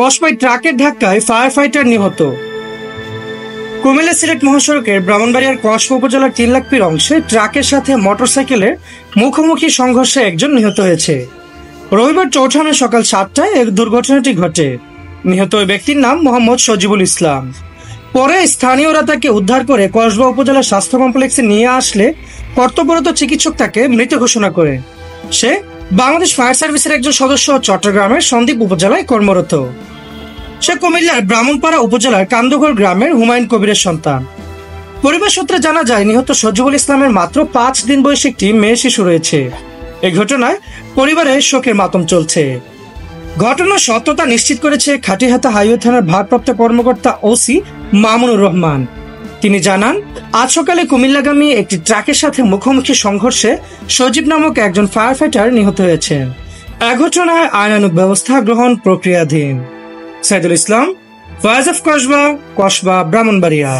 কসবায় ট্রাকের ধাক্কায় fire fighter নিহত। কুমিল্লা সিলেট মহাসড়কের ব্রাহ্মণবাড়িয়ার কসবা উপজেলার 3 লাখ পীর অংশে ট্রাকের সাথে মোটরসাইকেলের মুখোমুখি সংঘর্ষে একজন নিহত হয়েছে। রবিবার 4 মে সকাল 7টায় এই দুর্ঘটনাটি ঘটে। নিহত ওই ব্যক্তির নাম মোহাম্মদ সজিবুল ইসলাম। পরে স্থানীয়রা তাকে উদ্ধার করে কসবা উপজেলা স্বাস্থ্য কমপ্লেক্সে নিয়ে আসলে কর্তব্যরত চিকিৎসক তাকে মৃত ঘোষণা করে। সে বাংলাদেশ ফায়ার সার্ভিসের একজন সদস্য, চট্টগ্রামের সন্দ্বীপ উপজেলায় কর্মরত। সে কুমিল্লার ব্রাহ্মণপাড়া উপজেলার কান্দঘর গ্রামের হুমায়ুন কবিরের সন্তান। পরিবার সূত্রে জানা যায়, নিহত সজিবুল ইসলামের মাত্র 5 দিন বয়সী একটি মেয়ে শিশু রয়েছে। এই ঘটনায় পরিবারে শোকের মাতম চলছে। ঘটনার সত্যতা নিশ্চিত করেছে খাটিহাতা হাইওয়ে থানার ভারপ্রাপ্ত কর্মকর্তা ওসি মামুনুর রহমান। তিনি জানান, আজ সকালে কুমিল্লাগামী একটি ট্রাকের সাথে মুখোমুখি সংঘর্ষে সজীব নামক একজন ফায়ার ফাইটার নিহত হয়েছেন। এ ঘটনায় আইনানুগ ব্যবস্থা গ্রহণ প্রক্রিয়াধীন। Saidul Islam, voice of Kasba, Kasba, Brahmanbaria.